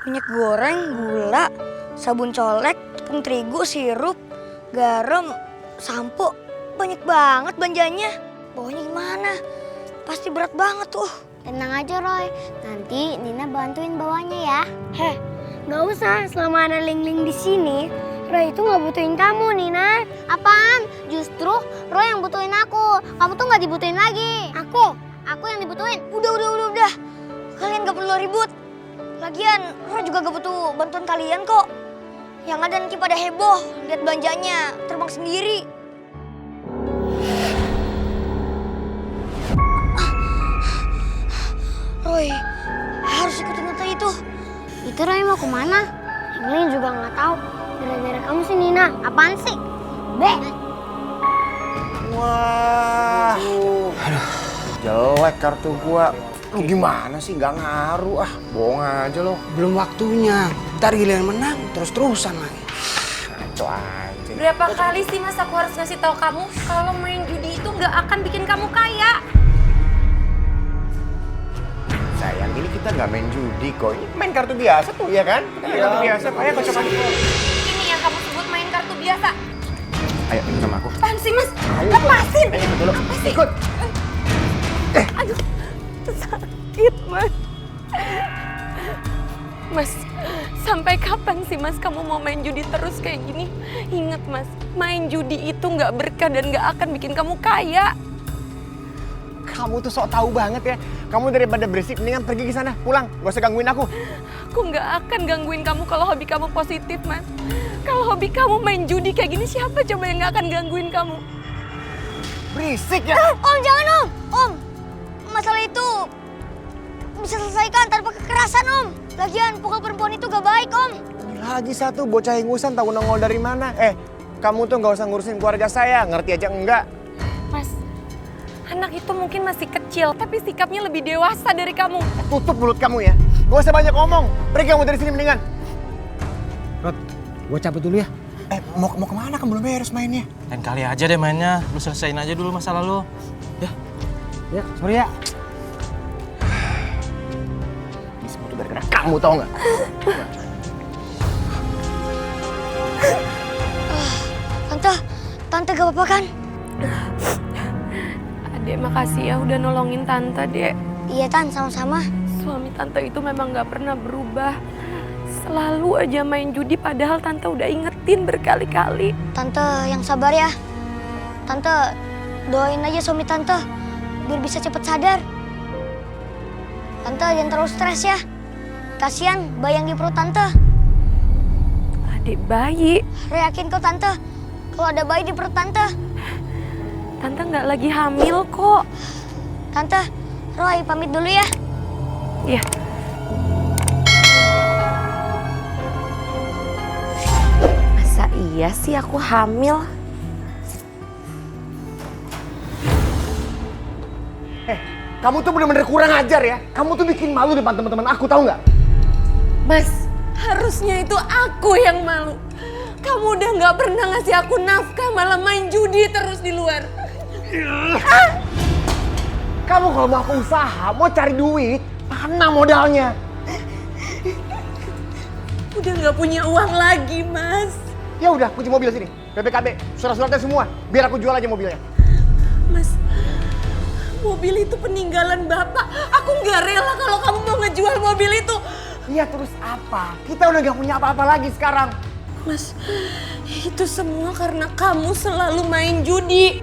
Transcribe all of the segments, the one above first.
minyak goreng, gula, sabun colek, tepung terigu, sirup, garam, sampo. Banyak banget belanjanya. Bawanya gimana? Pasti berat banget tuh. Tenang aja Roy, nanti Nina bantuin bawanya ya. Heh, nggak usah. Selama ada Ling-Ling di sini, Roy itu nggak butuhin kamu, Nina. Apaan? Justru Roy yang butuhin aku. Kamu tuh nggak dibutuhin lagi. Aku yang dibutuhin. Udah. Kalian gak perlu ribut. Lagian, Roy juga gak butuh bantuan kalian kok. Yang ada nanti pada heboh, lihat belanjanya, terbang sendiri. Roy, harus ikutin tante itu. Itu Roy mau kemana? Ling juga nggak tahu. Gara-gara kamu sih, Nina. Apaan sih? Be. Wah, jelek kartu gua. Lu gimana sih? Gak ngaruh ah, bohong aja lo. Belum waktunya. Ntar giliran menang, terus-terusan lagi. Ngaco aja. Berapa kali sih Mas aku harus ngasih tahu kamu kalau main judi itu nggak akan bikin kamu kaya? Sayang, ini kita nggak main judi kok. Ini main kartu biasa tuh, ya kan? Kita main kartu biasa. Ayo kocok aja. Ini yang kamu sebut main kartu biasa. Ayo ikut sama aku. Apaan sih Mas? Ayo, Lepasin! Ayo ikut dulu. Apa sih? Ikut. Aduh, sakit Mas. Mas, sampai kapan sih Mas kamu mau main judi terus kayak gini? Ingat Mas, main judi itu nggak berkah dan nggak akan bikin kamu kaya. Kamu tuh sok tahu banget ya. Kamu daripada berisik, mendingan pergi ke sana. Pulang, gak usah gangguin aku. Aku nggak akan gangguin kamu kalau hobi kamu positif, Mas. Kalau hobi kamu main judi kayak gini, siapa coba yang nggak akan gangguin kamu? Berisik ya. Om, jangan Om. Om, masalah itu bisa selesaikan tanpa kekerasan Om. Lagian pukul perempuan itu gak baik Om. Lagi satu bocah ingusan tahu nongol dari mana. Kamu tuh gak usah ngurusin keluarga saya, ngerti aja enggak? Mas, anak itu mungkin masih kecil, tapi sikapnya lebih dewasa dari kamu. Tutup mulut kamu ya. Gak usah banyak ngomong. Pergi kamu dari sini mendingan. Rod, gue cabut dulu ya. Mau kemana? Kan belum beres mainnya. Lain kali aja deh mainnya, lu selesain aja dulu masalah lu. Ya. Ya, sorry ya. Ini semua tuh gara-gara kamu, tau nggak? Tante gak apa-apa kan? Adek, makasih ya udah nolongin Tante, Dek. Iya Tan, sama-sama. Suami Tante itu memang gak pernah berubah. Selalu aja main judi padahal Tante udah ingetin berkali-kali. Tante yang sabar ya. Tante doain aja suami Tante biar bisa cepet sadar. Tante jangan terlalu stres ya. Kasian bayi yang di perut Tante. Adik bayi. Roy yakin kok Tante kalau ada bayi di perut Tante. Tante nggak lagi hamil kok. Tante, Roy pamit dulu ya. Iya. Masa iya sih aku hamil? Kamu tuh bener-bener kurang ajar ya. Kamu tuh bikin malu depan teman-teman aku, tahu nggak? Mas, harusnya itu aku yang malu. Kamu udah nggak pernah ngasih aku nafkah, malah main judi terus di luar. Kamu kalau mau usaha, mau cari duit, mana modalnya? Udah nggak punya uang lagi, Mas. Ya udah, kunci mobil sini. BPKB, surat-suratnya semua. Biar aku jual aja mobilnya. Mas, mobil itu peninggalan Bapak. Aku nggak rela kalau kamu mau ngejual mobil itu. Iya, terus apa? Kita udah gak punya apa-apa lagi sekarang. Mas, itu semua karena kamu selalu main judi.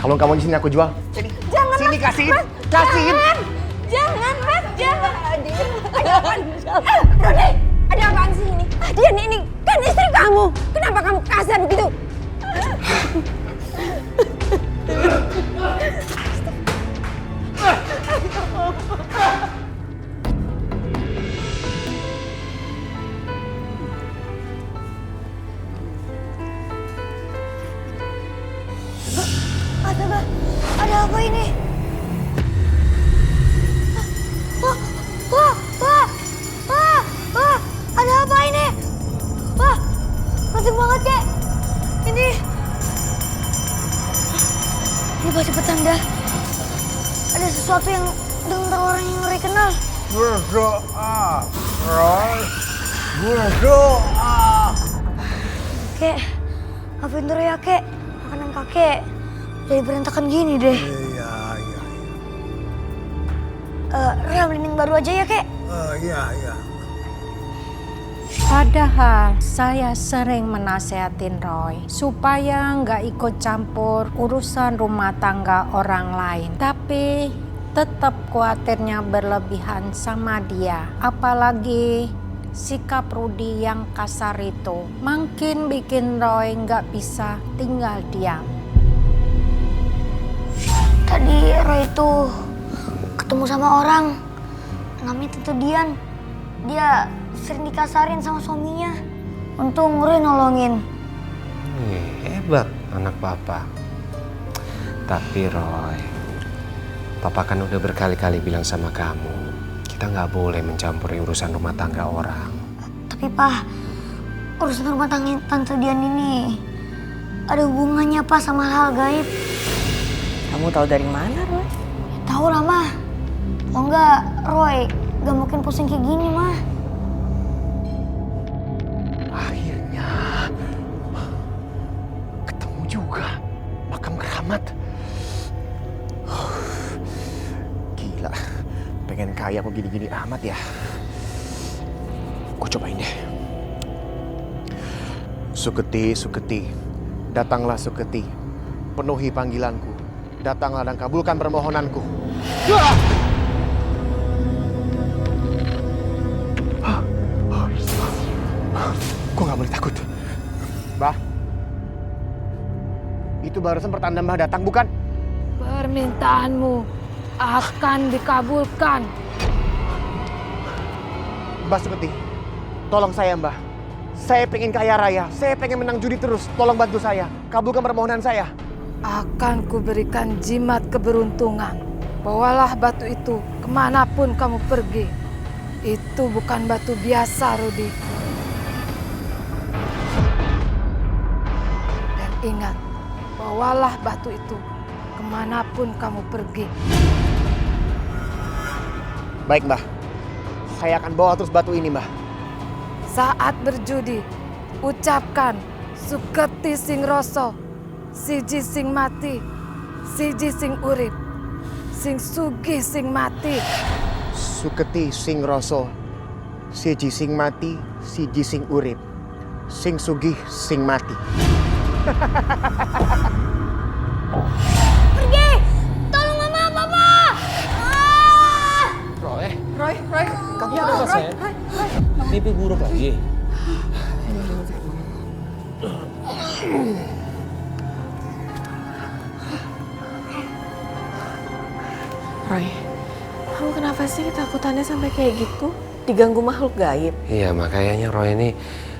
Kalau kamu di sini aku jual. Sini. Jangan, sini Mas. kasihin. Mas, Kasihin. Jangan, Mas, jangan. Ada apaan? Rode, ada apaan sih ini? Dia ini kan istri kamu. Kenapa kamu kasar begitu? Ada apa ini? Ada apa ini? Wah, penting banget kek. Ini pasti petanda. ada sesuatu yang dengar orang yang Roy kenal. Berdoa, Roy. Berdoa. Kek, maafin Roy ya, Kek. Makanan kakek jadi berantakan gini deh. Iya. Roy ambilin baru aja ya, Kek. Iya. Padahal saya sering menasehatin Roy supaya nggak ikut campur urusan rumah tangga orang lain. Tapi tetap khawatirnya berlebihan sama dia. Apalagi sikap Rudy yang kasar itu makin bikin Roy nggak bisa tinggal diam. Tadi Roy itu ketemu sama orang namanya Tante Dian. Dia sering dikasarin sama suaminya. Untung Roy nolongin. Hebat anak papa. Tapi Roy, papa kan udah berkali-kali bilang sama kamu, kita nggak boleh mencampuri urusan rumah tangga orang. Tapi Pak, urusan rumah tangga Tante Dian ini ada hubungannya Pak sama hal gaib. Kamu tahu dari mana, Roy? Tahu lah Mah. Kalau enggak Roy gak mungkin pusing kayak gini Mah. Akhirnya ketemu juga makam keramat. Gila, pengen kaya kok gini-gini amat ya. Gue cobain deh. Suketi, datanglah Suketi, penuhi panggilanku, datanglah dan kabulkan permohonanku. Gue gak boleh takut. Mbah, itu barusan pertanda Mbah datang, bukan? Permintaanmu akan dikabulkan. Mbah Suketi, tolong saya Mbah. Saya pengen kaya raya, saya pengen menang judi terus. Tolong bantu saya, kabulkan permohonan saya. Akan kuberikan jimat keberuntungan. Bawalah batu itu kemanapun kamu pergi. Itu bukan batu biasa, Rudy. Dan ingat, bawalah batu itu kemanapun kamu pergi. Baik Mbah, saya akan bawa terus batu ini Mbah. Saat berjudi, ucapkan Suketi sing rasa, siji sing mati, siji sing urip, sing sugih sing mati. Suketi sing rasa, siji sing mati, siji sing urip, sing sugih sing mati. Pergi! Tolong Mama, Papa! Roy, kamu apa sih? Mimpi buruk lagi. Roy, kamu kenapa sih ketakutannya sampai kayak gitu? Diganggu makhluk gaib? Iya, makanya Roy ini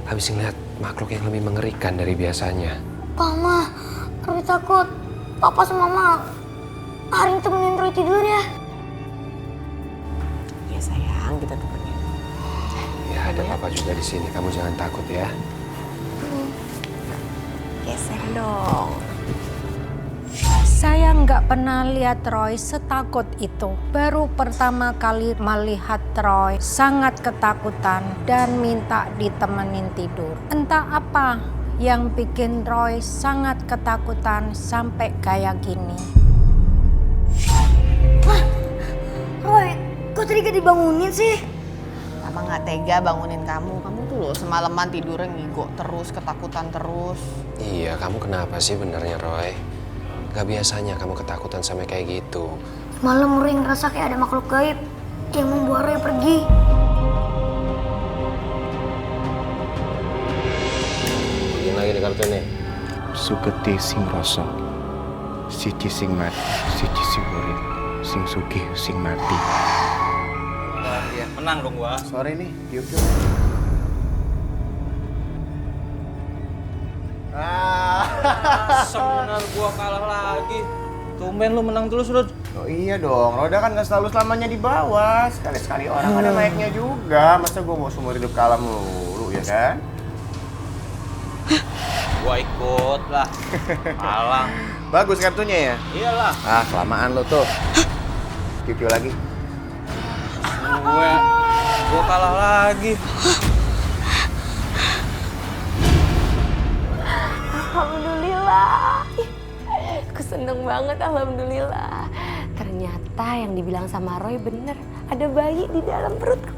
habis ngeliat makhluk yang lebih mengerikan dari biasanya. Mama, Roy takut. Papa sama Mama hari ini temenin Roy tidur ya. Ya sayang, kita temenin. Ya, ada papa juga di sini. Kamu jangan takut ya. Geser dong. Saya nggak pernah lihat Roy setakut itu. Baru pertama kali melihat Roy sangat ketakutan dan minta ditemenin tidur. Entah apa yang bikin Roy sangat ketakutan sampai kayak gini. Roy, kok tadi gak dibangunin sih? Mama nggak tega bangunin kamu. Kamu tuh loh semalaman tidurnya ngigo terus, ketakutan terus. Iya, kamu kenapa sih benernya Roy? Gak biasanya kamu ketakutan sampai kayak gitu. Malam Roy ngerasa kayak ada makhluk gaib yang membawa Roy pergi. Bikin lagi di kartu nih. Suketi sing rasa, siji sing mati, siji sing urip, sing sugih sing mati. Iya, menang dong gua. Sore nih, yuk. Sebenarnya gua kalah lagi. Tumben lu menang terus, Rud. Oh iya dong, Roda kan gak selalu selamanya di bawah. Sekali-sekali orang ada naiknya juga. Masa gue mau seumur hidup kalah mulu, ya kan? Gua ikut lah. Alang. Bagus kartunya ya? Iyalah. Ah, kelamaan lo tuh. pipi lagi. Gue kalah lagi. Alhamdulillah. Aku seneng banget, alhamdulillah. Ternyata yang dibilang sama Roy bener. Ada bayi di dalam perutku.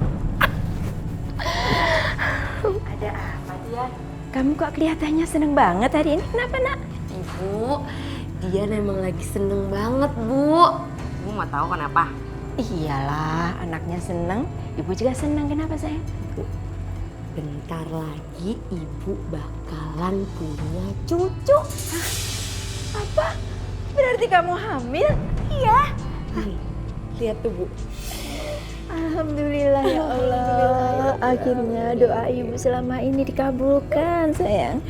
Ada apa dia? Kamu kok kelihatannya seneng banget hari ini? Kenapa, Nak? Ibu, dia memang lagi seneng banget, Bu. Ibu mau tahu kenapa? Iyalah, anaknya seneng. Ibu juga seneng. Kenapa, sayang? Bentar lagi ibu bakalan punya cucu. Apa? Berarti kamu hamil? Iya. Nih, lihat tuh, Bu. Alhamdulillah ya Allah. Akhirnya doa ibu selama ini dikabulkan, sayang.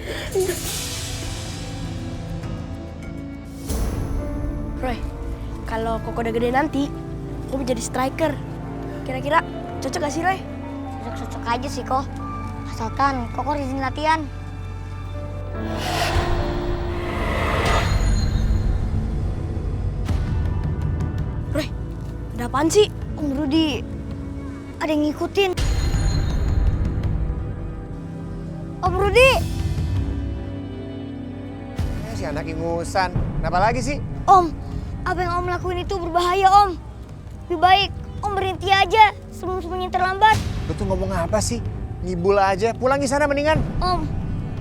Roy, kalau Koko udah gede nanti, aku mau jadi striker. Kira-kira cocok gak sih, Roy? Cocok-cocok aja sih kok. Asalkan Koko izin latihan. Roy, ada apaan sih? Om Rudi, ada yang ngikutin. Om Rudi! Si anak ingusan. Kenapa lagi sih? Om, apa yang Om lakuin itu berbahaya, Om. Lebih baik Om berhenti aja sebelum semuanya terlambat. Lu tuh ngomong apa sih? Ngibul aja. Pulang di sana mendingan.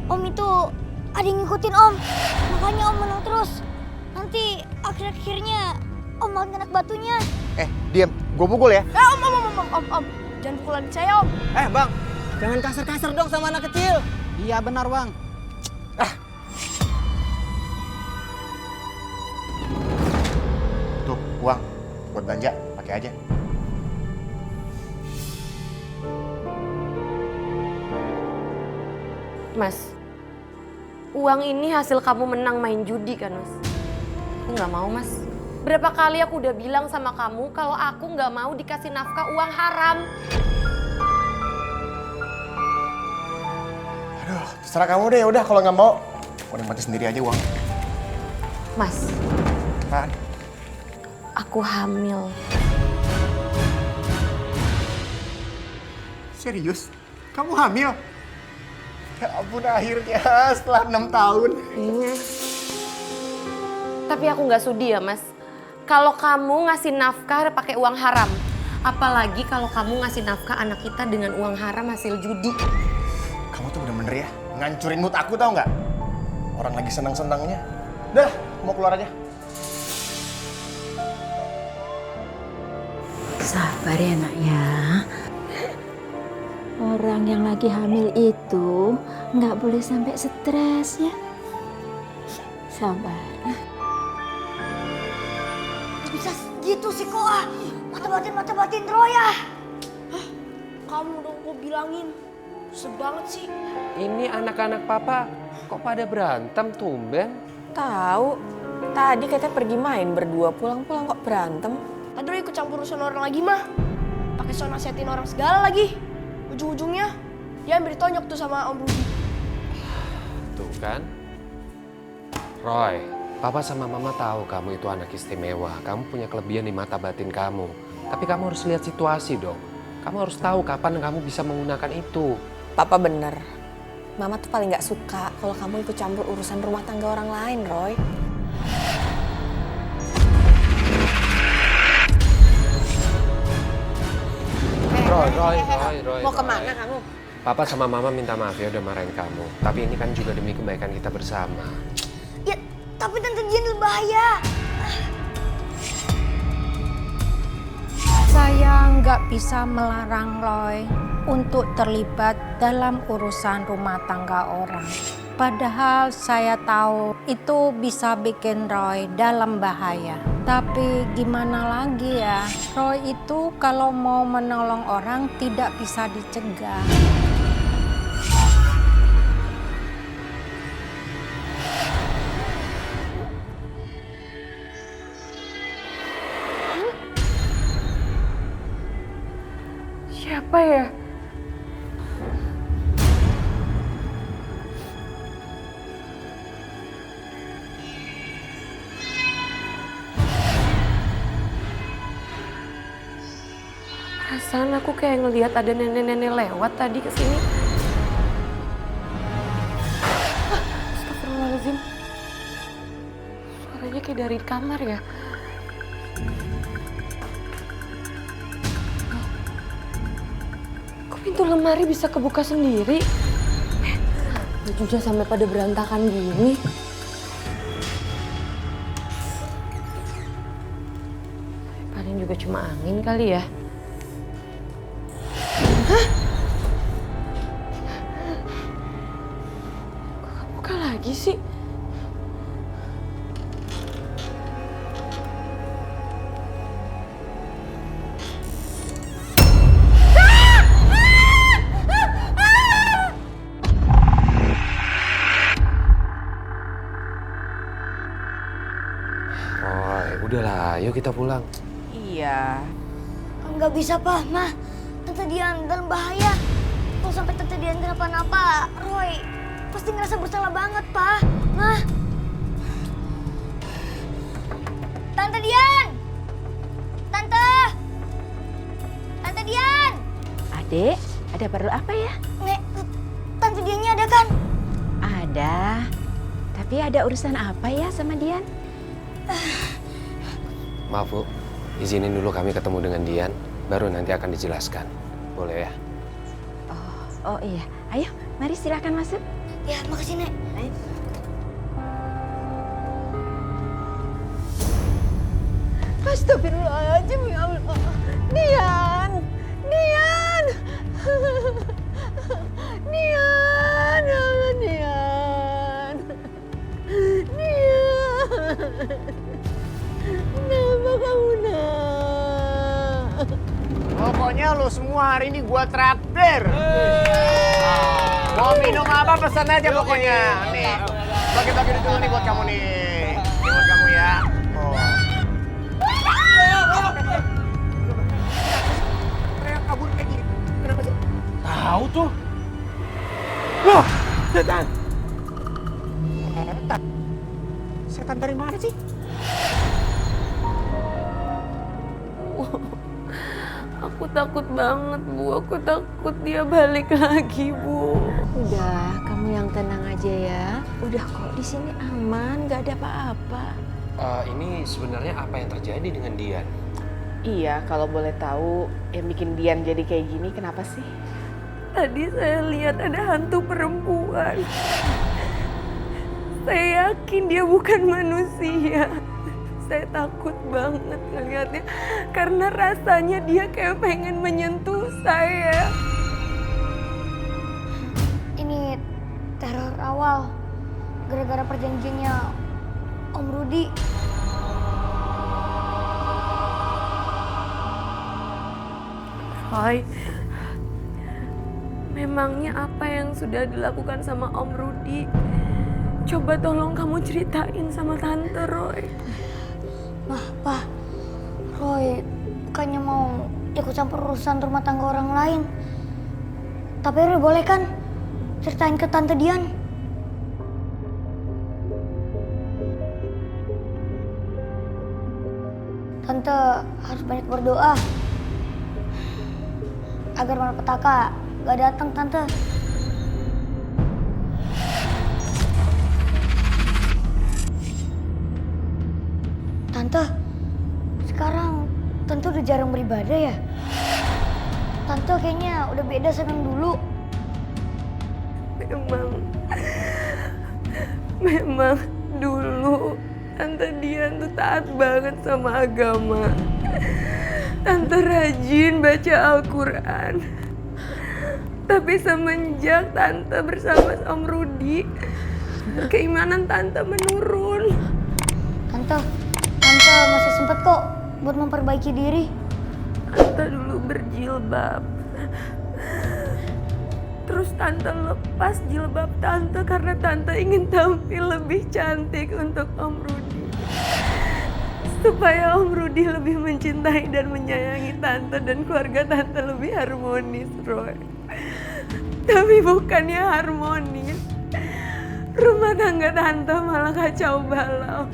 Om itu ada yang ngikutin Om. Makanya Om menang terus. Nanti akhir-akhirnya Om makan anak batunya. Diam. Gue pukul ya. Om. Jangan pukul adik saya, Om. Bang, jangan kasar-kasar dong sama anak kecil. Iya benar, Bang. Tuh, uang. Buat belanja. Pakai aja. Mas, uang ini hasil kamu menang main judi kan, Mas? Aku nggak mau, Mas. Berapa kali aku udah bilang sama kamu kalau aku nggak mau dikasih nafkah uang haram. Aduh, terserah kamu deh. Udah, kalau nggak mau, nikmati sendiri aja uang. Mas, Apaan? aku hamil. Serius? Kamu hamil? Ya ampun, akhirnya setelah 6 tahun. Iya. Tapi aku nggak sudi ya, Mas. Kalau kamu ngasih nafkah pakai uang haram. Apalagi kalau kamu ngasih nafkah anak kita dengan uang haram hasil judi. Kamu tuh bener-bener ya, ngancurin mood aku tau nggak? Orang lagi senang-senangnya. Dah, mau keluar aja. Sabar ya, Nak ya. Orang yang lagi hamil itu nggak boleh sampai stres ya. Sabar. Bisa gitu sih kok ah. Mata batin Roy ah. Kamu dong kok bilangin. Susah banget sih. Ini anak-anak papa kok pada berantem tumben? Tahu. Tadi katanya pergi main berdua, pulang-pulang kok berantem. Tadi Roy ikut campur urusan orang lagi mah. Pakai so nasihatin orang segala lagi. Ujung-ujungnya dia hampir ditonjok tuh sama Om Rudi. Tuh kan. Roy, papa sama mama tahu kamu itu anak istimewa. Kamu punya kelebihan di mata batin kamu. Tapi kamu harus lihat situasi dong. Kamu harus tahu kapan kamu bisa menggunakan itu. Papa bener. Mama tuh paling gak suka kalau kamu ikut campur urusan rumah tangga orang lain, Roy. Roy. Mau kemana kamu? Papa sama mama minta maaf ya udah marahin kamu. Tapi ini kan juga demi kebaikan kita bersama. Ya, tapi Tante Jen bahaya. Saya nggak bisa melarang Roy untuk terlibat dalam urusan rumah tangga orang. Padahal saya tahu itu bisa bikin Roy dalam bahaya. Tapi gimana lagi ya, Roy itu kalau mau menolong orang tidak bisa dicegah. Siapa ya? Perasaan aku kayak ngelihat ada nenek-nenek lewat tadi ke sini. Astagfirullahaladzim. Suaranya kayak dari kamar ya. Kok pintu lemari bisa kebuka sendiri? Bajunya sampai pada berantakan gini. Paling juga cuma angin kali ya. Hah? Kok buka lagi sih? Roy, udahlah, yuk kita pulang. Iya. Nggak bisa, Pak. Ma, Tante Dian dalam bahaya. Kalau sampai Tante Dian kenapa-napa, Roy pasti ngerasa bersalah banget, Pak. Ma. Tante Dian! Tante! Tante Dian! Adek, ada perlu apa ya? Nek, Tante Diannya ada kan? Ada. Tapi ada urusan apa ya sama Dian? Maaf Bu, izinin dulu kami ketemu dengan Dian, baru nanti akan dijelaskan. Boleh ya? Oh iya. Ayo, mari silakan masuk. Ya, makasih, Nek. Astagfirullahaladzim, ya Allah. Dian! Dian! Dian! Ya Allah, Dian! Dian! Kenapa kamu, Nak? Pokoknya lo semua hari ini gua traktir. Mau minum apa pesan aja pokoknya. Nih, bagi-bagi dulu nih buat kamu nih. Ini buat kamu ya. Oh. Teriak kabur kayak gini. Kenapa sih? Tahu tuh. Loh, setan. Setan. Setan dari mana sih? Aku takut banget, Bu. Aku takut dia balik lagi, Bu. Udah, kamu yang tenang aja ya. Udah kok di sini aman, nggak ada apa-apa. Ini sebenarnya apa yang terjadi dengan Dian? Iya, kalau boleh tahu yang bikin Dian jadi kayak gini kenapa sih? Tadi saya lihat ada hantu perempuan. Saya yakin dia bukan manusia. Saya takut banget ngeliatnya karena rasanya dia kayak pengen menyentuh saya. Ini teror awal gara-gara perjanjiannya Om Rudi. Roy, memangnya apa yang sudah dilakukan sama Om Rudi? Coba tolong kamu ceritain sama Tante, Roy. Mah, Pak, Roy bukannya mau ikut campur urusan rumah tangga orang lain. Tapi Roy boleh kan ceritain ke Tante Dian? Tante harus banyak berdoa agar malapetaka gak datang, Tante. Tante, sekarang Tante udah jarang beribadah ya? Tante kayaknya udah beda sama yang dulu. Memang dulu Tante Dian tuh taat banget sama agama. Tante rajin baca Al-Quran. Tapi semenjak Tante bersama Om Rudi, keimanan Tante menurun. Tante masih sempet kok buat memperbaiki diri. Tante dulu berjilbab. Terus Tante lepas jilbab Tante karena Tante ingin tampil lebih cantik untuk Om Rudi. Supaya Om Rudi lebih mencintai dan menyayangi Tante dan keluarga Tante lebih harmonis, Roy. Tapi bukannya harmonis. Rumah tangga Tante malah kacau balau.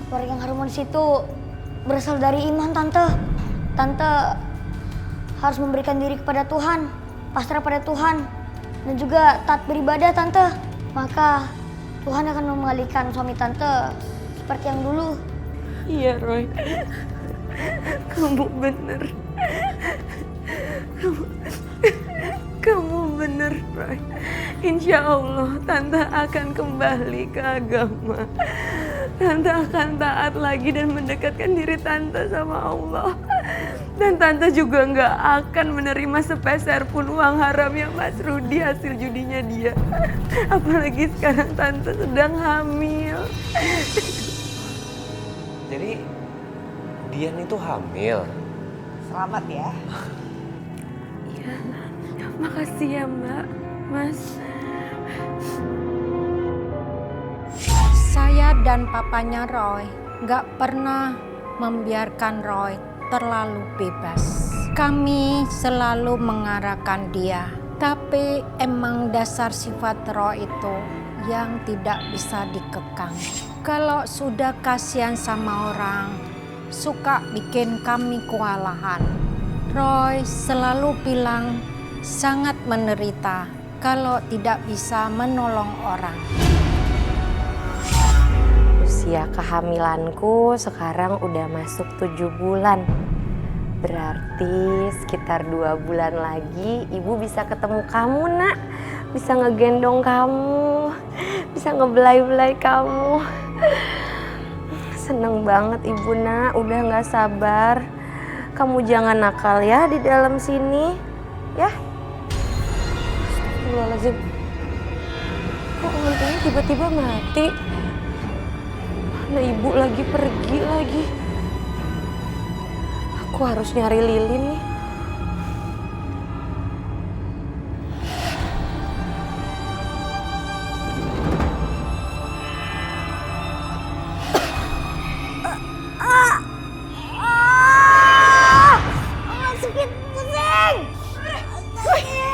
Keluarga yang harmonis itu berasal dari iman, Tante. Tante harus memberikan diri kepada Tuhan, pasrah pada Tuhan, dan juga taat beribadah, Tante. Maka Tuhan akan mengalihkan suami Tante seperti yang dulu. Iya, Roy. Kamu bener. Kamu bener, Roy. Insya Allah Tante akan kembali ke agama. Tante akan taat lagi dan mendekatkan diri Tante sama Allah. Dan Tante juga nggak akan menerima sepeser pun uang haram yang Mas Rudi hasil judinya dia. Apalagi sekarang Tante sedang hamil. Jadi Dian itu hamil. Selamat ya. Iya, makasih ya Mbak, Mas. Saya dan papanya Roy gak pernah membiarkan Roy terlalu bebas. Kami selalu mengarahkan dia. Tapi emang dasar sifat Roy itu yang tidak bisa dikekang. Kalau sudah kasihan sama orang, suka bikin kami kewalahan. Roy selalu bilang sangat menderita kalau tidak bisa menolong orang. Usia kehamilanku sekarang udah masuk 7 bulan. Berarti sekitar 2 bulan lagi ibu bisa ketemu kamu, Nak. Bisa ngegendong kamu, bisa ngebelai-belai kamu. Seneng banget ibu, Nak, udah gak sabar. Kamu jangan nakal ya di dalam sini, ya. Astagfirullahaladzim. Kok mantunya tiba-tiba mati? Mana ibu lagi pergi lagi. Aku harus nyari lilin nih. Sakit, pusing.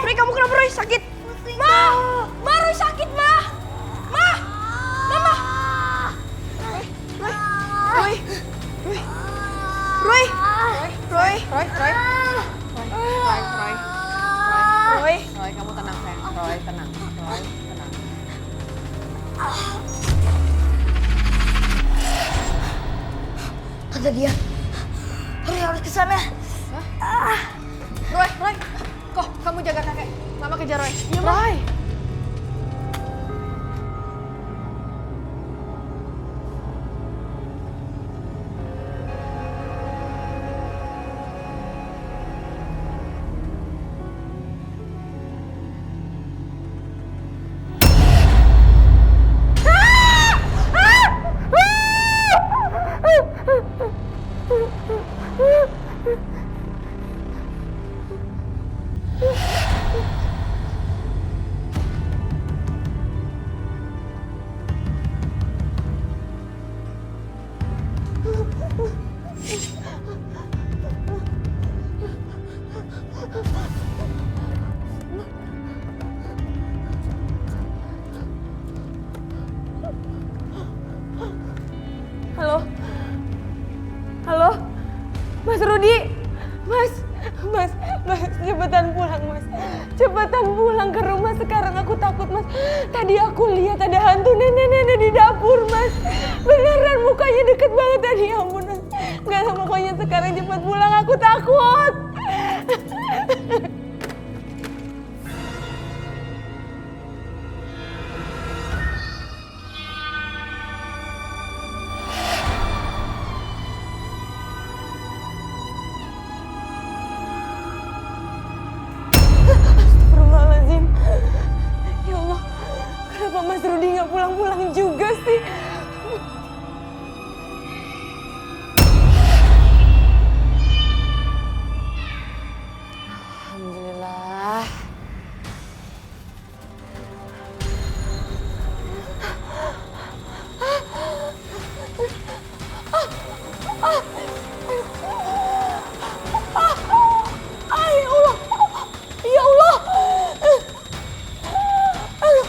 Roy, kamu kenapa Roy? Sakit? Ma! Ma, Roy sakit, Ma! Ma! Mama! Roy! Roy! Roy! Roy! Roy, kamu tenang sayang. Roy, tenang. Roy, tenang. Kata dia, Roy harus ke sana. Roy! Kok kamu jaga kakek? Mama kejar Roy. Iya, Roy! Halo, Mas Rudi, Mas, cepetan pulang Mas, cepetan pulang ke rumah sekarang aku takut Mas. Tadi aku lihat ada hantu nenek-nenek di dapur Mas, beneran mukanya deket banget tadi, ya ampun Mas. Gak lah, pokoknya sekarang cepat pulang, aku takut. Astagfirullahaladzim. Ya Allah, kenapa Mas Rudi gak pulang-pulang juga sih? Alhamdulillah. Ya Allah. Aduh.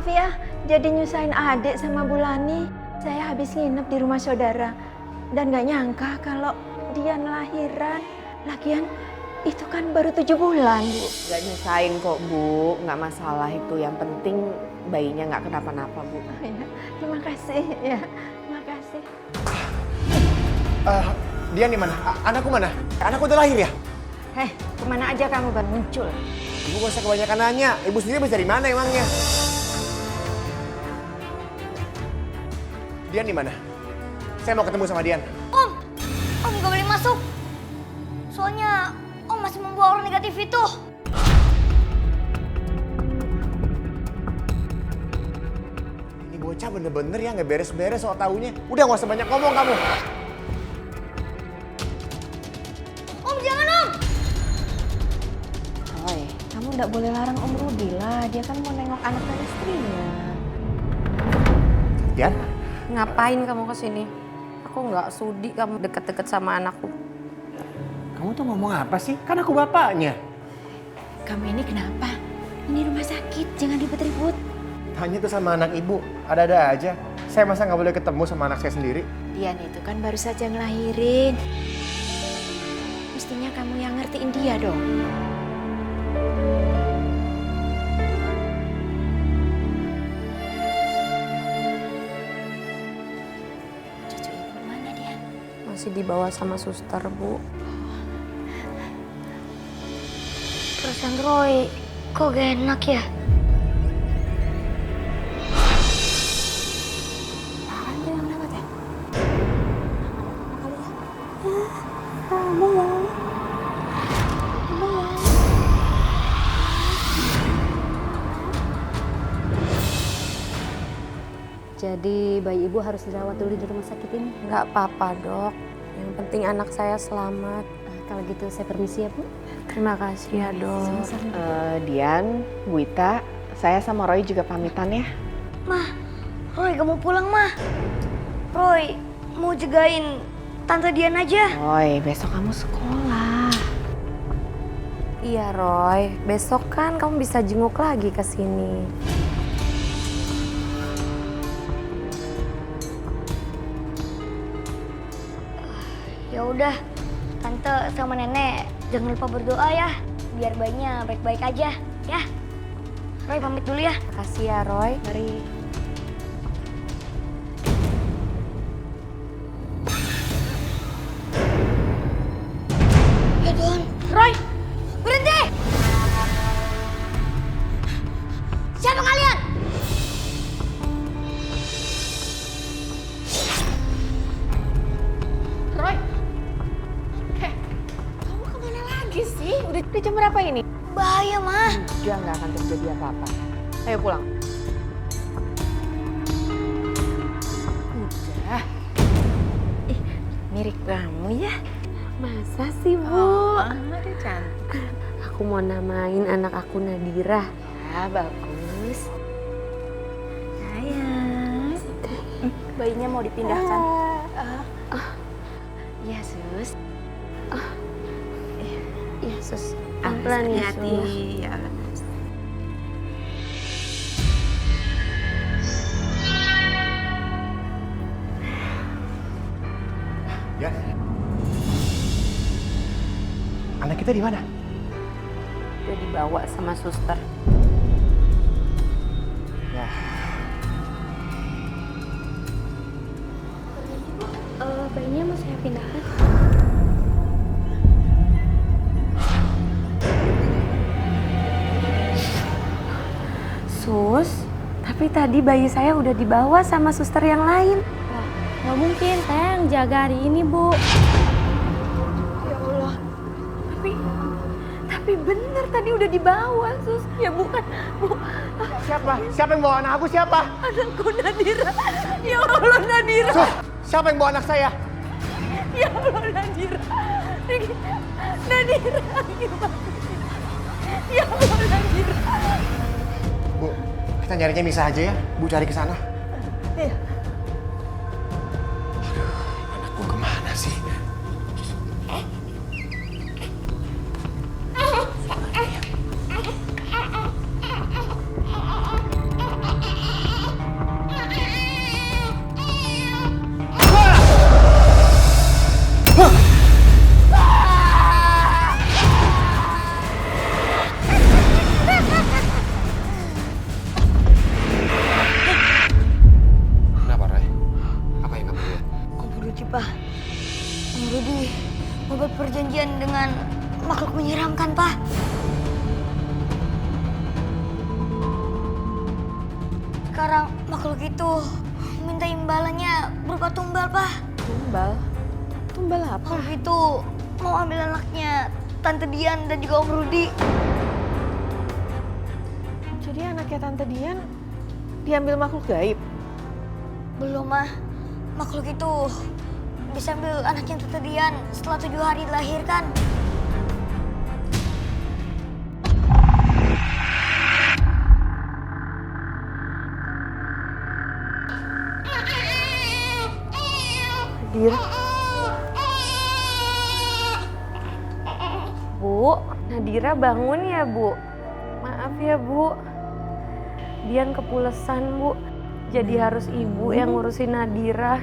Maaf ya, jadi nyusahin adik sama Bulani. Saya habis nginep di rumah saudara dan gak nyangka kalau dia lahiran. Lagian itu kan baru 7 bulan, Bu. Gak nyusahin kok, Bu. Nggak masalah itu. Yang penting bayinya nggak kenapa-napa, Bu. Oh, ya. Terima kasih ya. Terima kasih. Dian di mana? Anakku mana? Anakku udah lahir ya? Heh, kemana aja kamu baru muncul? Ibu gak usah kebanyakan nanya. Ibu sendiri bisa dari mana emangnya? Dian di mana? Saya mau ketemu sama Dian. Om gak boleh masuk. Soalnya Om masih membawa orang negatif itu. Ini bocah bener-bener ya nggak beres-beres soal taunya. Udah gak usah banyak ngomong kamu. Om jangan Om. Roy, kamu nggak boleh larang Om Rudi lah. Dia kan mau nengok anak dan istrinya. Dian? Ngapain kamu kesini? Aku nggak sudi kamu deket-deket sama anakku. Kamu tuh ngomong apa sih? Kan aku bapaknya. Kamu ini kenapa? Ini rumah sakit, jangan ribut-ribut. Tanya tuh sama anak ibu, ada-ada aja. Saya masa nggak boleh ketemu sama anak saya sendiri? Dian itu kan baru saja ngelahirin. Mestinya kamu yang ngertiin dia dong. Cucu ibu mana dia? Masih dibawa sama suster, Bu. Perasaan Roy kok gak enak ya? Jadi bayi ibu harus dirawat dulu di rumah sakit ini? Nggak apa-apa, Dok. Yang penting anak saya selamat. Kalau gitu saya permisi ya, Bu. Terima kasih ya, Dok. Dian, Bu Ita, saya sama Roy juga pamitan ya. Mah, Roy gak mau pulang mah. Roy mau jagain Tante Dian aja. Roy, besok kamu sekolah. Iya, Roy. Besok kan kamu bisa jenguk lagi ke sini. Ya udah, Tante sama Nenek jangan lupa berdoa ya, biar bayinya baik-baik aja, ya. Roy pamit dulu ya. Makasih ya, Roy. Mari. Ya Tuhan, Roy, berhenti! Siapa kalian? Roy, kamu kemana lagi sih? Udah jam berapa ini? Bahaya, Mah. Udah nggak akan terjadi apa-apa. Ayo pulang. Udah. Mirip kamu ya? Masa sih, Bu? Ada cantik. Aku mau namain anak aku Nadira. Ya, bagus. Sayang. Bayinya mau dipindahkan. Iya, Sus. Iya, Sus. Pelan ya, Sus. Ya. Ya. Anak kita di mana? Udah dibawa sama suster. Ya. Bayinya mau saya pindahkan. Sus, tapi tadi bayi saya udah dibawa sama suster yang lain. Nggak mungkin, saya yang jaga hari ini, Bu. Ya Allah. Tapi bener tadi udah dibawa, Sus. Ya bukan, Bu. Siapa? Siapa yang bawa anak aku? Siapa? Anakku Nadira. Ya Allah, Nadira. Sus, siapa yang bawa anak saya? Ya Allah, Nadira. Nadira, gimana? Ya Allah, Nadira. Bu, kita nyarinya misah aja ya. Bu cari ke sana. Iya. Anakku kemana sih? Sekarang makhluk itu minta imbalannya berupa tumbal, Pak. Tumbal? Tumbal apa? Makhluk itu mau ambil anaknya Tante Dian dan juga Om Rudi. Jadi anaknya Tante Dian diambil makhluk gaib? Belum, Mah. Makhluk itu bisa ambil anaknya Tante Dian setelah 7 hari dilahirkan. Nadira. Bu, Nadira bangun ya, Bu. Maaf ya, Bu. Dian kepulesan, Bu. Jadi harus ibu yang ngurusin Nadira.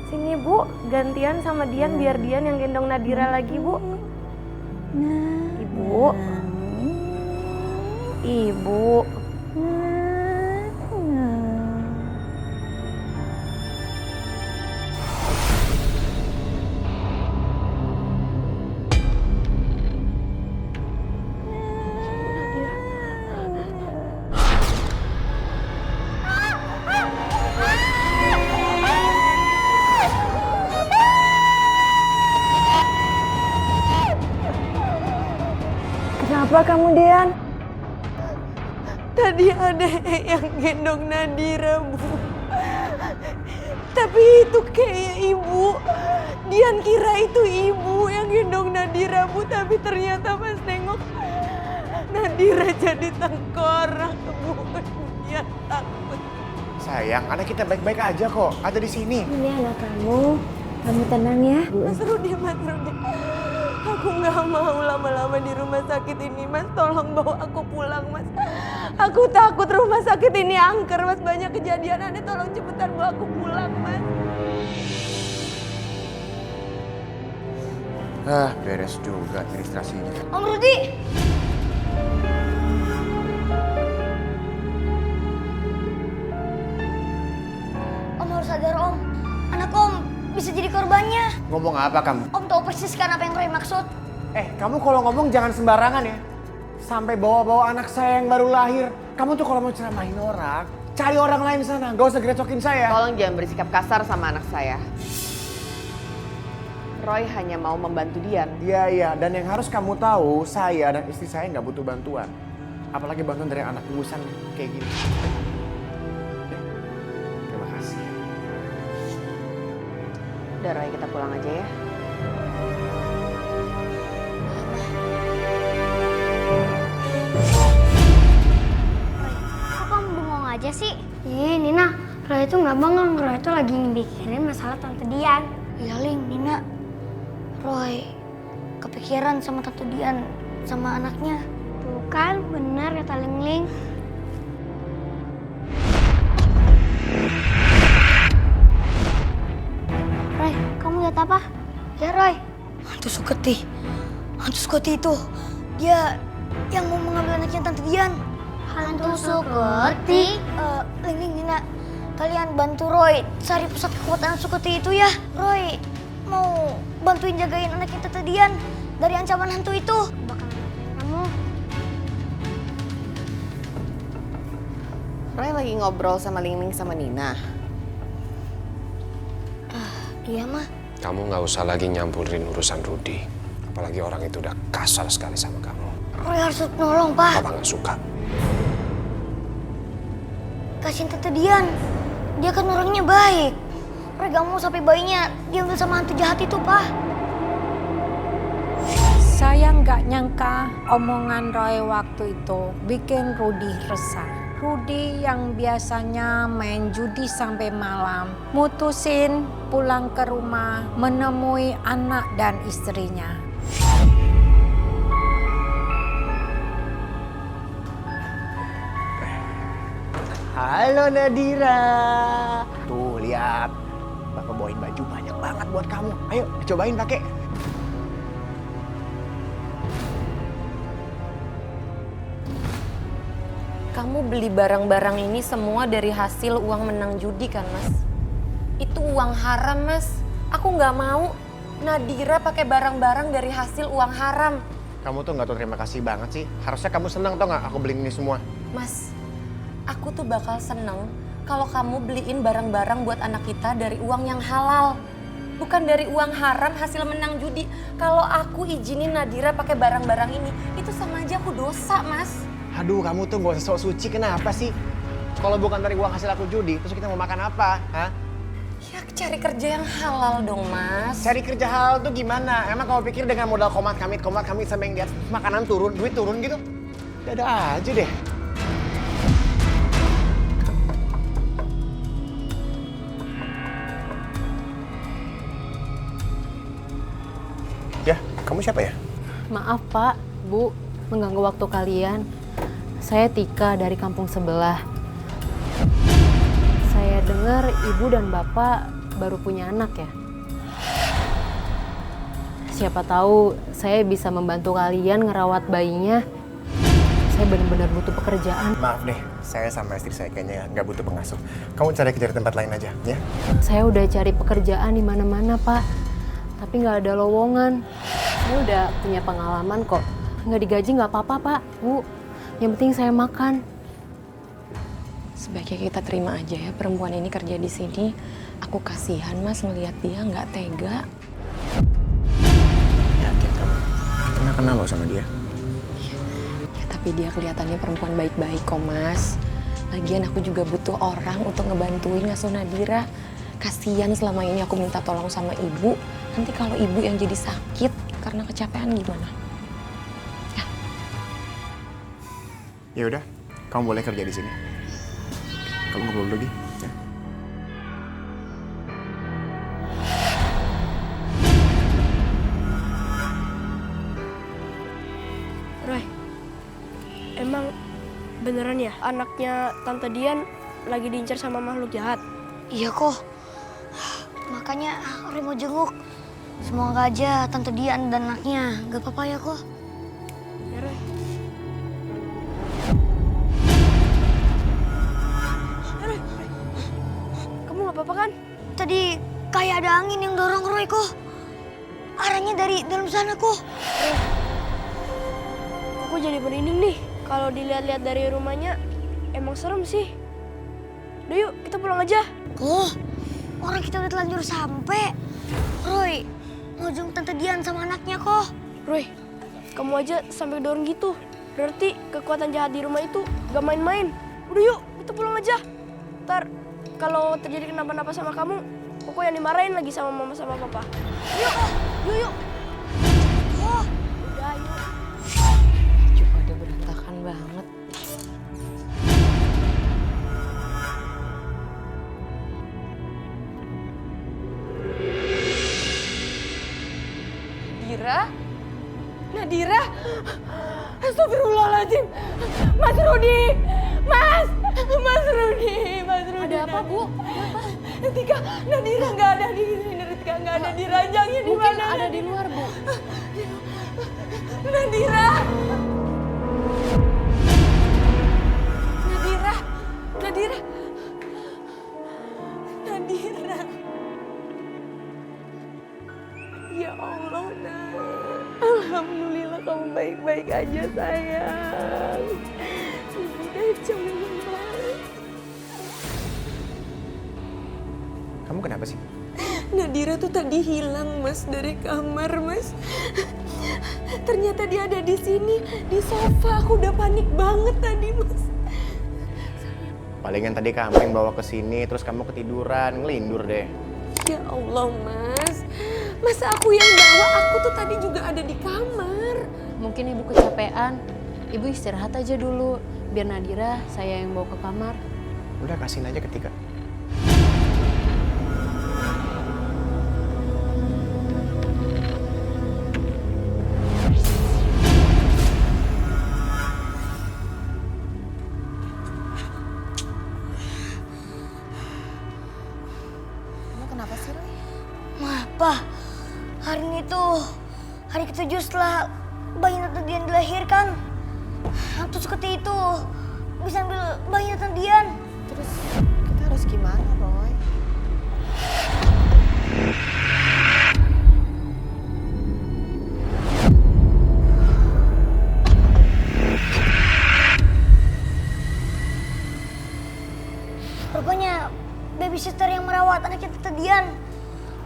Sini, Bu. Gantian sama Dian biar Dian yang gendong Nadira lagi, Bu. Ibu. Ibu. Kenapa kamu, Dian? Tadi ada yang gendong Nadira, Bu. Tapi itu kayak ibu. Dian kira itu ibu yang gendong Nadira, Bu. Tapi ternyata pas nengok, Nadira jadi tengkorak, Bu. Dia takut. Sayang, anak kita baik-baik aja kok. Ada di sini. Ini anak kamu. Kamu tenang ya. Mas Rudi, Mas Rudi. Aku nggak mau lama-lama di rumah sakit ini, Mas. Tolong bawa aku pulang, Mas. Aku takut rumah sakit ini angker, Mas. Banyak kejadian aneh. Tolong cepetan bawa aku pulang, Mas. Beres juga administrasinya. Om Rudi! Om harus sadar, Om. Anak Om bisa jadi korbannya. Ngomong apa kamu? Om tahu persis kan apa yang Roy maksud. Kamu kalau ngomong jangan sembarangan ya. Sampai bawa-bawa anak saya yang baru lahir. Kamu tuh kalau mau ceramahin orang, cari orang lain sana. Gak usah gerecokin saya. Tolong jangan bersikap kasar sama anak saya. Roy hanya mau membantu Dian. Iya, dan yang harus kamu tahu, saya dan istri saya nggak butuh bantuan. Apalagi bantuan dari anak ingusan kayak gini. Terima kasih. Udah Roy, kita pulang aja ya. Kok kamu bengong aja sih? Nina, Roy itu nggak bengong. Roy itu lagi mikirin masalah Tante Dian. Iya, Ling, Nina. Roy kepikiran sama Tante Dian sama anaknya. Tuh kan, benar kata Ling. Roy, kamu lihat apa? Ya, Roy. Hantu Suketi. Hantu Suketi itu. Dia yang mau mengambil anaknya Tante Dian. Hantu Suketi? Ling, Nina. Kalian bantu Roy cari pusat kekuatan Suketi itu ya. Roy mau bantuin jagain anaknya Tante Dian dari ancaman hantu itu. Kamu Roy lagi ngobrol sama Ling sama Nina. Iya, Ma. Kamu nggak usah lagi nyampurin urusan Rudi. Apalagi orang itu udah kasar sekali sama kamu. Roy harus nolong, Pak. Papa nggak suka. Kasihin Tante Dian. Dia kan orangnya baik. Roy gak mau sampai bayinya diambil sama hantu jahat itu, Pak. Saya nggak nyangka omongan Roy waktu itu bikin Rudi resah. Rudi yang biasanya main judi sampai malam, mutusin pulang ke rumah menemui anak dan istrinya. Halo Nadira. Tuh lihat, Bapak bawain baju banyak banget buat kamu. Ayo dicobain pakai. Kamu beli barang-barang ini semua dari hasil uang menang judi kan, Mas? Itu uang haram, Mas. Aku nggak mau Nadira pakai barang-barang dari hasil uang haram. Kamu tuh nggak tahu terima kasih banget sih. Harusnya kamu senang tau nggak aku beliin ini semua. Mas, aku tuh bakal seneng kalau kamu beliin barang-barang buat anak kita dari uang yang halal. Bukan dari uang haram hasil menang judi. Kalau aku izinin Nadira pakai barang-barang ini, itu sama aja aku dosa, Mas. Aduh, kamu tuh gak usah sok suci, kenapa sih? Kalau bukan dari uang hasil aku judi, terus kita mau makan apa? Hah? Ya cari kerja yang halal dong, Mas. Cari kerja halal tuh gimana? Emang kamu pikir dengan modal komat kamit sampai yang di atas makanan turun, duit turun gitu? Ada aja deh. Ya, kamu siapa ya? Maaf Pak, Bu, mengganggu waktu kalian. Saya Tika dari kampung sebelah. Saya dengar Ibu dan Bapak baru punya anak ya? Siapa tahu saya bisa membantu kalian ngerawat bayinya. Saya benar-benar butuh pekerjaan. Maaf deh, saya sama istri saya kayaknya nggak butuh pengasuh. Kamu cari kerja di tempat lain aja, ya? Saya udah cari pekerjaan di mana-mana Pak, tapi nggak ada lowongan. Saya udah punya pengalaman kok. Nggak digaji nggak apa-apa Pak, Bu. Yang penting saya makan. Sebaiknya kita terima aja ya perempuan ini kerja di sini. Aku kasihan Mas ngelihat dia nggak tega. Yakin kamu? Kita kenal loh sama dia. Ya, tapi dia kelihatannya perempuan baik-baik kok Mas. Lagian aku juga butuh orang untuk ngebantuin ngasuh Nadira. Kasian selama ini aku minta tolong sama ibu. Nanti kalau ibu yang jadi sakit karena kecapean gimana? Ya udah, kamu boleh kerja di sini. Kamu ngobrol dulu Gi, ya. Roy, emang beneran ya anaknya Tante Dian lagi diincar sama makhluk jahat? Iya kok. Makanya Roy mau jenguk. Semoga aja Tante Dian dan anaknya gak apa-apa ya kok. Ya Roy. Roy, kamu gak apa-apa kan? Tadi kayak ada angin yang dorong Roy kok. Arahnya dari dalam sana kok. Aku jadi merinding nih. Kalau dilihat-lihat dari rumahnya, emang serem sih. Udah yuk, kita pulang aja. Oh, orang kita udah telanjur sampai. Roy, mau jenguk Tante Dian sama anaknya kok. Roy, kamu aja sampai dorong gitu. Berarti kekuatan jahat di rumah itu gak main-main. Udah yuk, kita pulang aja. Ntar kalau terjadi kenapa-napa sama kamu, Koko yang dimarahin lagi sama mama sama papa. Yuk, yuk. Oh, udah yuk. Juga udah berantakan banget. Nadira? Astagfirullahaladzim. Mas Rudi! Mas Rudi! Ada apa, Bu? Tika, Nadira nggak ada di sini. Tika nggak ada di ranjangnya. Di Mungkin mana? ada di luar, Bu. Nadira! Ya Allah, Nak. Alhamdulillah kamu baik-baik aja, sayang. Ibu udah seneng banget. Kamu kenapa sih? Nadira tuh tadi hilang, Mas, dari kamar, Mas. Ternyata dia ada di sini, di sofa. Aku udah panik banget tadi, Mas. Palingan tadi kamu yang bawa ke sini, terus kamu ketiduran, ngelindur deh. Ya Allah, Mas. Masa aku yang bawa? Aku tuh tadi juga ada di kamar. Mungkin Ibu kecapean. Ibu istirahat aja dulu. Biar Nadira saya yang bawa ke kamar. Udah, kasihin aja ketika. Kenapa sih, Roy? Pa, hari ini tuh hari ke-7 setelah bayi Tante Dian dilahirkan. Hantu seperti itu bisa ambil bayi Tante Dian. Terus kita harus gimana, Roy? Rupanya babysitter yang merawat anaknya Tante Dian.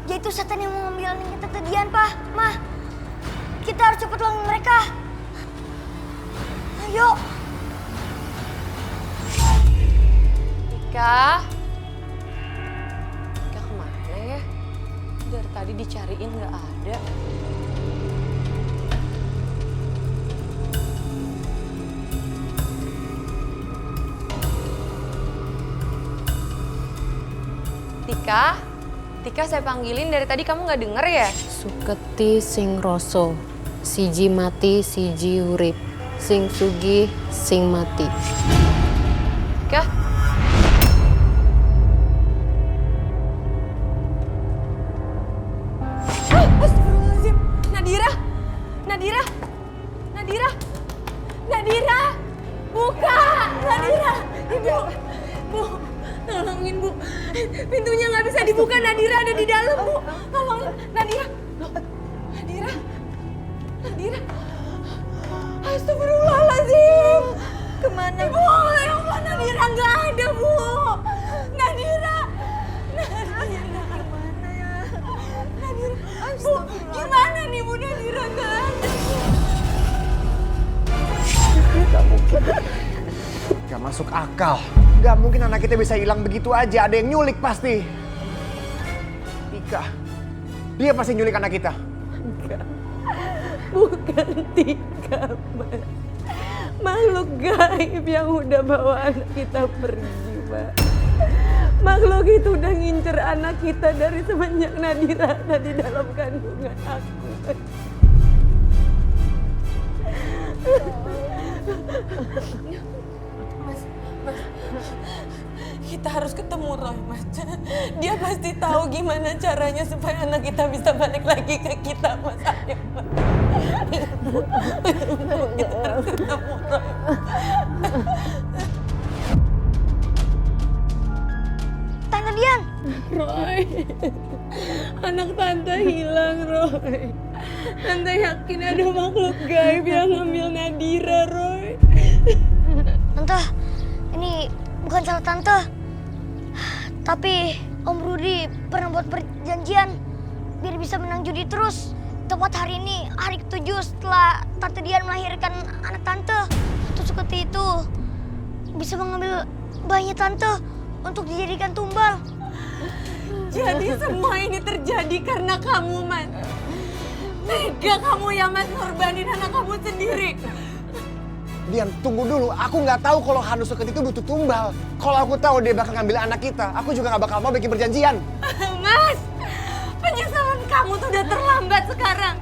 Dia itu setan yang mau ngambil anaknya Tante Dian, Pak. Ma, kita harus cepat tolongin mereka. Ayo. Tika kemana ya? Dari tadi dicariin nggak ada. Tika saya panggilin dari tadi kamu nggak denger ya? Suketi sing roso, siji mati siji urip, sing sugih sing mati. Tika? Astagfirullahaladzim. Nadira, buka, Nadira, Ibu, Bu, tolongin Bu, pintunya nggak bisa dibuka, Nadira ada di dalam Bu, tolongin, Nadira, Astagfirullahaladzim, kemana Bu? Ya Allah, Nadira nggak ada Bu, Nadira gimana ya? Nadira, Bu, gimana nih Bu, Nadira nggak ada. Gak mungkin. Gak masuk akal. Gak mungkin anak kita bisa hilang begitu aja. Ada yang nyulik pasti. Tika, dia pasti nyulik anak kita. Enggak. Bukan Tika, Mas. Makhluk gaib yang udah bawa anak kita pergi, Mbak. Makhluk itu udah ngincer anak kita dari semenjak Nadira tadi dalam kandungan aku. Mas, kita harus ketemu Roy, Mas. Dia pasti tahu gimana caranya supaya anak kita bisa balik lagi ke kita, Mas. Ayo, Mas. Kita harus ketemu Roy. Tante Dian. Roy, anak Tante hilang, Roy. Tante yakin ada makhluk gaib yang ngambil Nadira, Roy. Tante, ini bukan salah Tante. Tapi Om Rudi pernah buat perjanjian biar bisa menang judi terus. Tepat hari ini, hari ke-7 setelah Tante Dian melahirkan anak Tante. Hantu Suketi itu bisa mengambil bayinya Tante untuk dijadikan tumbal. Jadi semua ini terjadi karena kamu, Mas. Tega kamu ya, Mas, ngorbanin anak kamu sendiri. Dian, tunggu dulu. Aku nggak tahu kalau Hantu Suketi itu butuh tumbal. Kalau aku tahu dia bakal ngambil anak kita, aku juga nggak bakal mau bikin perjanjian. Mas, penyesalan kamu tuh udah terlambat sekarang.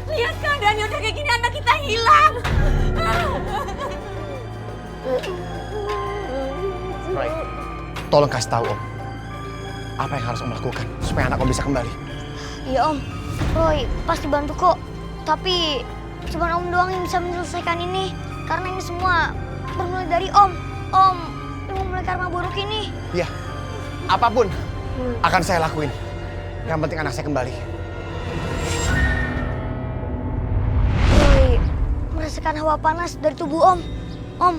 Lihat keadaannya udah kayak gini, anak kita hilang. Roy, tolong kasih tahu Om. Apa yang harus Om lakukan supaya anak Om bisa kembali? Iya Om, Roy pasti bantu kok. Tapi cuma Om doang yang bisa menyelesaikan ini. Karena ini semua bermula dari Om. Om yang memulai karma buruk ini. Iya, apapun akan saya lakuin. Yang penting anak saya kembali. Roy merasakan hawa panas dari tubuh Om. Om,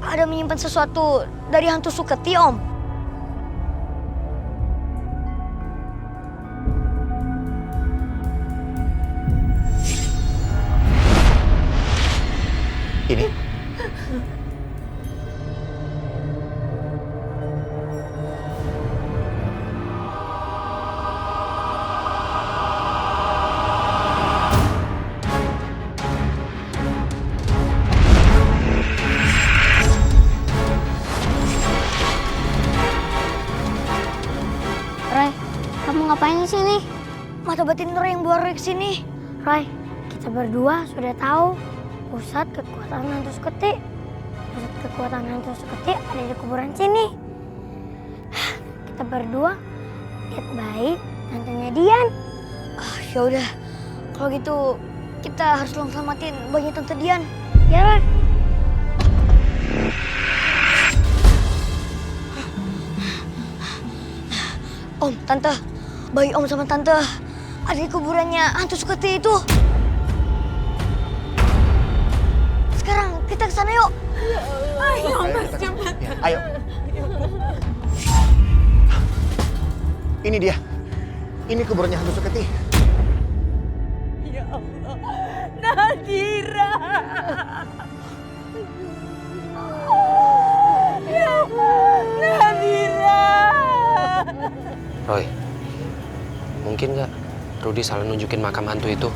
ada menyimpan sesuatu dari Hantu Suketi, Om. Ini? Roy, kamu ngapain di sini? Mata batin Roy yang bawa Roy ke sini. Roy, kita berdua sudah tahu pusat kekuatan Hantu Suketi. Pusat kekuatan Hantu Suketi ada di kuburan sini. Kita berdua lihat baik tantenya Dian. Ya udah, kalau gitu kita harus tolong selamatin bayinya Tante Dian. Ya, Roy. Om, Tante, bayi Om sama Tante ada di kuburannya Hantu Suketi itu. Sekarang kita ke sana yuk. Ayo, Mas, cepat. Ayo. Ini dia. Ini kuburannya hantu Suketi. Ya Allah, Nadira. Ya Allah, Nadira. Roy, mungkin nggak Rudi salah nunjukin makam hantu itu?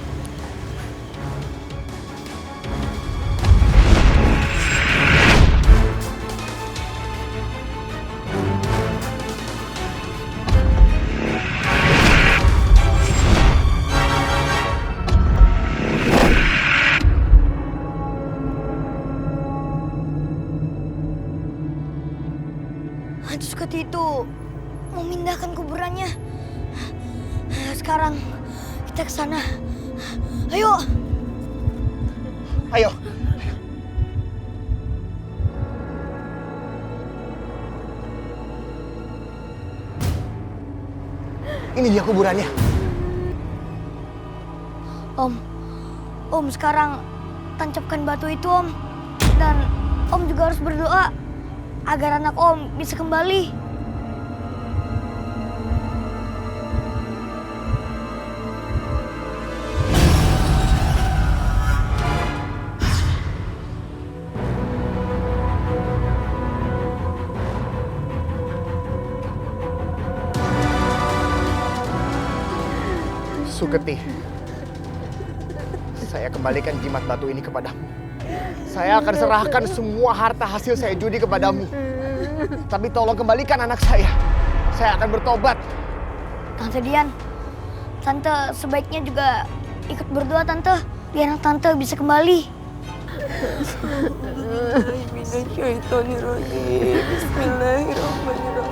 Hantu Suketi itu memindahkan kuburannya. Sekarang kita ke sana. Ayo. Ayo. Ini dia kuburannya. Om sekarang tancapkan batu itu, Om. Dan Om juga harus berdoa agar anak Om bisa kembali. Suketi, saya kembalikan jimat batu ini kepadamu. Saya akan serahkan semua harta hasil saya judi kepadamu. Tapi tolong kembalikan anak saya. Saya akan bertobat. Tante Dian, Tante sebaiknya juga ikut berdoa, Tante. Biar anak Tante bisa kembali. Bismillahirrahmanirrahim.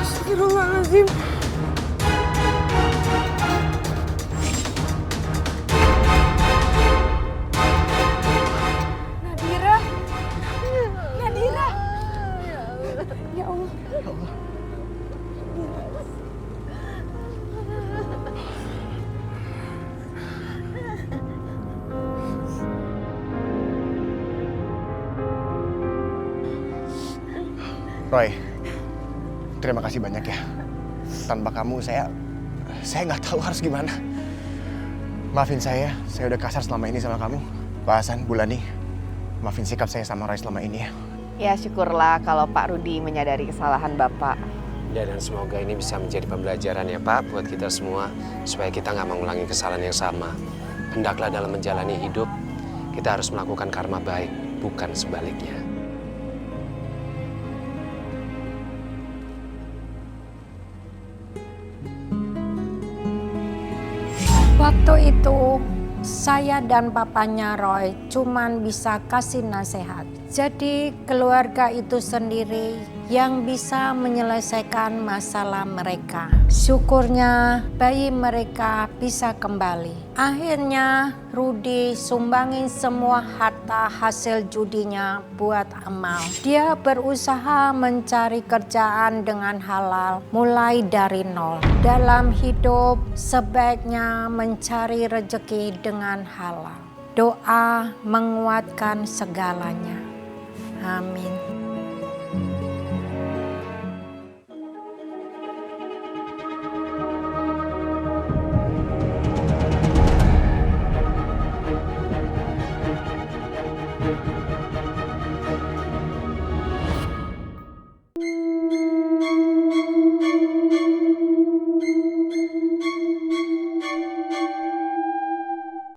Astagfirullahaladzim. Nadira. Nadira. Ya Allah. Roy, terima kasih banyak ya. Tanpa kamu saya nggak tahu harus gimana. Maafin saya udah kasar selama ini sama kamu. Pak Hasan, Bu Lani, maafin sikap saya sama Roy selama ini ya. Ya syukurlah kalau Pak Rudi menyadari kesalahan Bapak. Ya, dan semoga ini bisa menjadi pembelajaran ya Pak buat kita semua. Supaya kita nggak mengulangi kesalahan yang sama. Hendaklah dalam menjalani hidup, kita harus melakukan karma baik, bukan sebaliknya. Waktu itu saya dan papanya Roy cuman bisa kasih nasihat. Jadi keluarga itu sendiri yang bisa menyelesaikan masalah mereka. Syukurnya bayi mereka bisa kembali. Akhirnya Rudi sumbangin semua harta hasil judinya buat amal. Dia berusaha mencari kerjaan dengan halal mulai dari nol. Dalam hidup sebaiknya mencari rezeki dengan halal. Doa menguatkan segalanya. Amin.